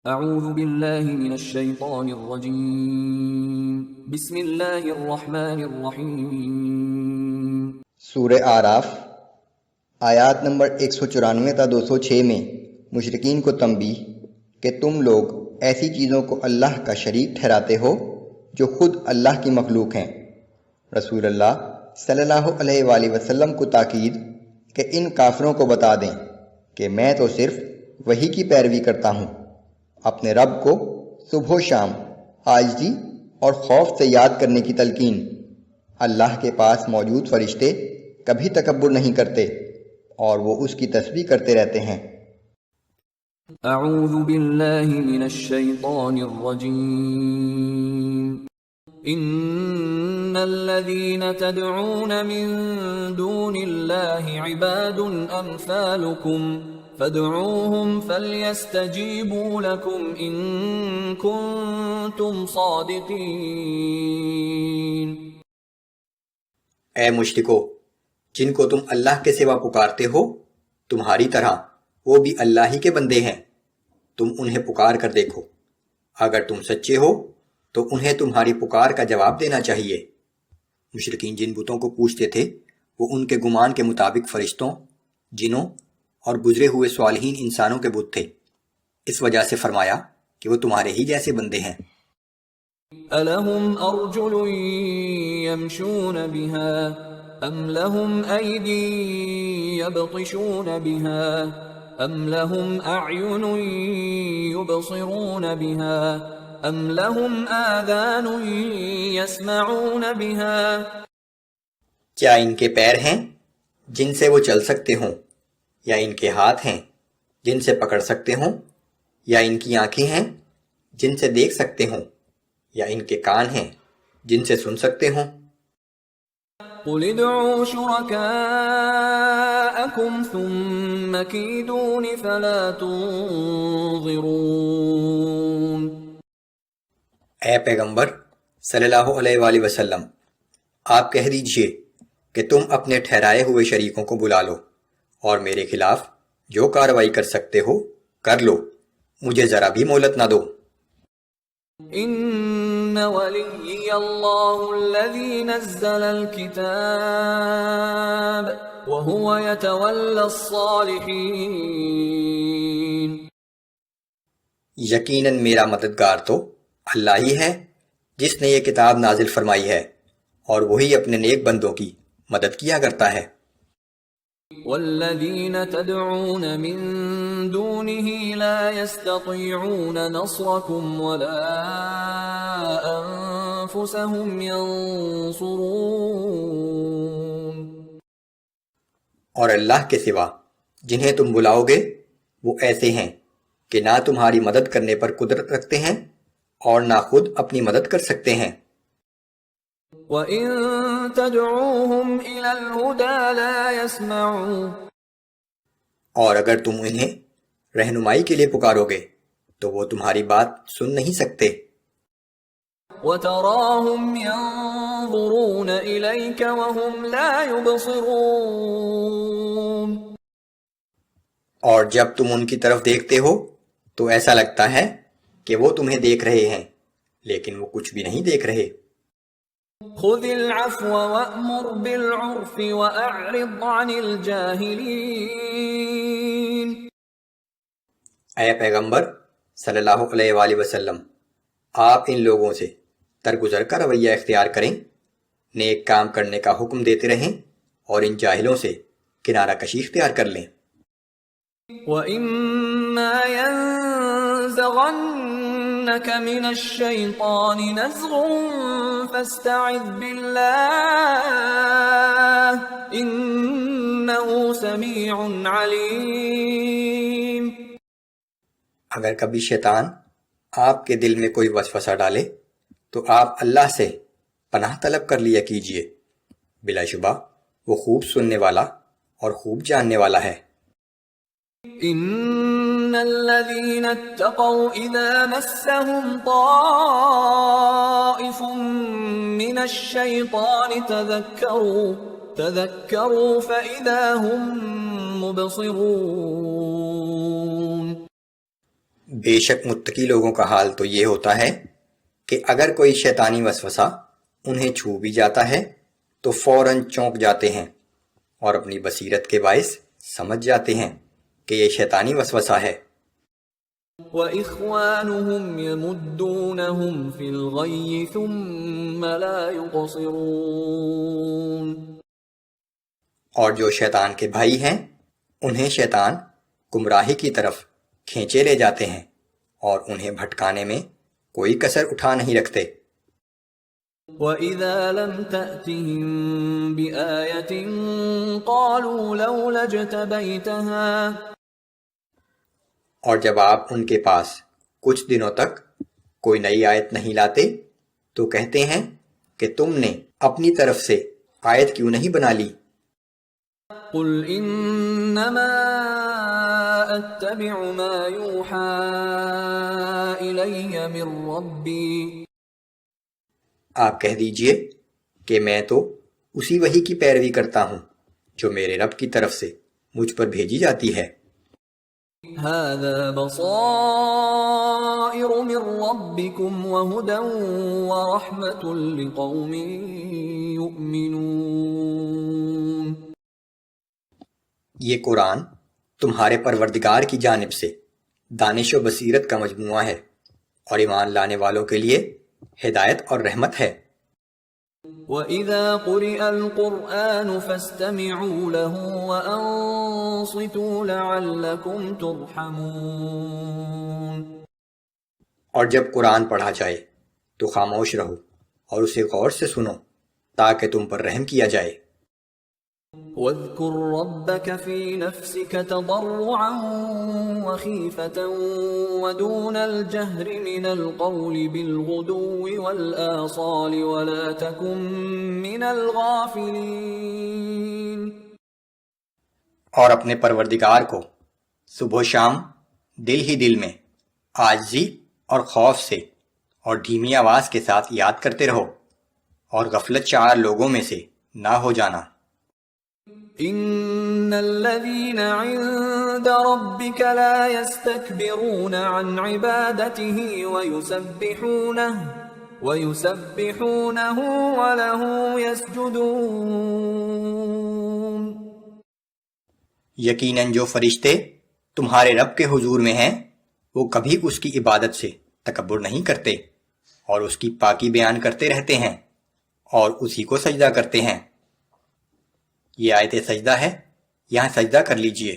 اعوذ باللہ من الشیطان الرجیم بسم اللہ الرحمن الرحیم۔ سورہ اعراف آیات نمبر 194 تا 206 میں مشرکین کو تنبیہ کہ تم لوگ ایسی چیزوں کو اللہ کا شریک ٹھہراتے ہو جو خود اللہ کی مخلوق ہیں۔ رسول اللہ صلی اللہ علیہ وآلہ وسلم کو تاکید کہ ان کافروں کو بتا دیں کہ میں تو صرف وحی کی پیروی کرتا ہوں، اپنے رب کو صبح و شام عاجزی اور خوف سے یاد کرنے کی تلقین۔ اللہ کے پاس موجود فرشتے کبھی تکبر نہیں کرتے اور وہ اس کی تسبیح کرتے رہتے ہیں۔ اعوذ باللہ من الشیطان الرجیم۔ ان الذین تدعون من دون اللہ عباد امثالکم فادعوهم فلیستجیبوا لکم ان کنتم صادقین۔ اے مشرکو، جن کو تم اللہ کے سوا پکارتے ہو تمہاری طرح وہ بھی اللہ ہی کے بندے ہیں، تم انہیں پکار کر دیکھو، اگر تم سچے ہو تو انہیں تمہاری پکار کا جواب دینا چاہیے۔ مشرکین جن بتوں کو پوچھتے تھے وہ ان کے گمان کے مطابق فرشتوں، جنوں اور گزرے ہوئے صالحین انسانوں کے بت تھے، اس وجہ سے فرمایا کہ وہ تمہارے ہی جیسے بندے ہیں۔ أَلَهُمْ أَرْجُلٌ يَمْشُونَ بِهَا أَمْ لَهُمْ أَيْدٍ يَبْطِشُونَ بِهَا أَمْ لَهُمْ أَعْيُنٌ يُبْصِرُونَ بِهَا أَمْ لَهُمْ آذَانٌ يَسْمَعُونَ بِهَا۔ کیا ان کے پیر ہیں جن سے وہ چل سکتے ہوں، یا ان کے ہاتھ ہیں جن سے پکڑ سکتے ہوں، یا ان کی آنکھیں ہیں جن سے دیکھ سکتے ہوں، یا ان کے کان ہیں جن سے سن سکتے ہوں۔ قُلِ ادْعُوا شُرَكَاءَكُمْ ثُمَّ كِيدُونِ فَلَا تُنظِرُونَ۔ اے پیغمبر صلی اللہ علیہ وآلہ وسلم، آپ کہہ دیجئے کہ تم اپنے ٹھہرائے ہوئے شریکوں کو بلا لو اور میرے خلاف جو کارروائی کر سکتے ہو کر لو، مجھے ذرا بھی مہلت نہ دو۔ ان ولی اللہ الذی نزل الکتاب وهو يتولى الصالحین۔ یقیناً میرا مددگار تو اللہ ہی ہے جس نے یہ کتاب نازل فرمائی ہے، اور وہی اپنے نیک بندوں کی مدد کیا کرتا ہے۔ والذین تدعون من دونه لا يستطيعون نصركم ولا انفسهم ينصرون۔ اور اللہ کے سوا جنہیں تم بلاؤ گے وہ ایسے ہیں کہ نہ تمہاری مدد کرنے پر قدرت رکھتے ہیں اور نہ خود اپنی مدد کر سکتے ہیں۔ وَإِن تَدْعُوهُمْ إِلَى الْهُدَى لَا يَسْمَعُونَ۔ اور اگر تم انہیں رہنمائی کے لیے پکارو گے تو وہ تمہاری بات سن نہیں سکتے۔ وَتَرَاهُمْ يَنظُرُونَ إِلَيْكَ وَهُمْ لَا يُبْصِرُونَ۔ اور جب تم ان کی طرف دیکھتے ہو تو ایسا لگتا ہے کہ وہ تمہیں دیکھ رہے ہیں، لیکن وہ کچھ بھی نہیں دیکھ رہے۔ خُذِ الْعَفْوَ وَأْمُرْ بِالْعُرْفِ وَأَعْرِضْ عَنِ الْجَاهِلِينَ۔ اے پیغمبر صلی اللہ علیہ وآلہ وسلم، آپ ان لوگوں سے درگزر کا رویہ اختیار کریں، نیک کام کرنے کا حکم دیتے رہیں اور ان جاہلوں سے کنارہ کشی اختیار کر لیں۔ وَإِمَّا يَنزَغَنَّكَ مِنَ الشَّيْطَانِ نَزْغٌ فَاسْتَعِذْ بِاللَّهِ إِنَّهُ سَمِيعٌ عَلِيمٌ۔ اگر کبھی شیطان آپ کے دل میں کوئی وسوسہ ڈالے تو آپ اللہ سے پناہ طلب کر لیا کیجیے، بلا شبہ وہ خوب سننے والا اور خوب جاننے والا ہے۔ ان الذين اتقوا اذا مسهم طائف من الشيطان تذكروا فاذا هم مبصرون۔ بے شک متقی لوگوں کا حال تو یہ ہوتا ہے کہ اگر کوئی شیطانی وسوسہ انہیں چھو بھی جاتا ہے تو فوراً چونک جاتے ہیں اور اپنی بصیرت کے باعث سمجھ جاتے ہیں کہ یہ شیطانی وسوسہ ہے۔ وَإِخْوَانُهُمْ يَمُدُّونَهُمْ فِي الْغَيِّ ثُمَّ لَا يُقْصِرُونَ، اور جو شیطان کے بھائی ہیں انہیں شیطان گمراہی کی طرف کھینچے لے جاتے ہیں اور انہیں بھٹکانے میں کوئی کسر اٹھا نہیں رکھتے۔ وَإِذَا لَمْ تَأْتِهِمْ بِآيَةٍ قَالُوا لَوْلَا اجْتَبَيْتَهَا، اور جب آپ ان کے پاس کچھ دنوں تک کوئی نئی آیت نہیں لاتے تو کہتے ہیں کہ تم نے اپنی طرف سے آیت کیوں نہیں بنا لی؟ قُلْ إِنَّمَا أَتَّبِعُ مَا يُوحَى إِلَيَّ مِن رَّبِّي، آپ کہہ دیجئے کہ میں تو اسی وحی کی پیروی کرتا ہوں جو میرے رب کی طرف سے مجھ پر بھیجی جاتی ہے۔ هَذَا بَصَائِرُ مِن رَّبِّكُمْ وَهُدًى وَرَحْمَةٌ لِقَوْمٍ يُؤْمِنُونَ، یہ قرآن تمہارے پروردگار کی جانب سے دانش و بصیرت کا مجموعہ ہے اور ایمان لانے والوں کے لیے ہدایت اور رحمت ہے۔ وَإِذَا قُرِئَ الْقُرْآنُ فَاسْتَمِعُوا لَهُ وَأَنصِتُوا لَعَلَّكُمْ تُرْحَمُونَ، اور جب قرآن پڑھا جائے تو خاموش رہو اور اسے غور سے سنو تاکہ تم پر رحم کیا جائے۔ وَاذْكُرْ رَبَّكَ فِي نَفْسِكَ تَضَرُّعًا وَخِيفَةً وَدُونَ الْجَهْرِ مِنَ الْقَوْلِ بِالْغُدُوِّ وَالْآصَالِ وَلَا تَكُن مِّنَ الْغَافِلِينَ، اور اپنے پروردگار کو صبح و شام دل ہی دل میں عاجزی اور خوف سے اور دھیمی آواز کے ساتھ یاد کرتے رہو اور غفلت شعار لوگوں میں سے نہ ہو جانا۔ إِنَّ الَّذِينَ عِندَ رَبِّكَ لَا يَسْتَكْبِرُونَ عَنْ عِبَادَتِهِ وَيُسَبِّحُونَهُ وَلَهُ يَسْجُدُونَ، یقیناً جو فرشتے تمہارے رب کے حضور میں ہیں وہ کبھی اس کی عبادت سے تکبر نہیں کرتے اور اس کی پاکی بیان کرتے رہتے ہیں اور اسی کو سجدہ کرتے ہیں۔ یہ آیت سجدہ ہے، یہاں سجدہ کر لیجئے۔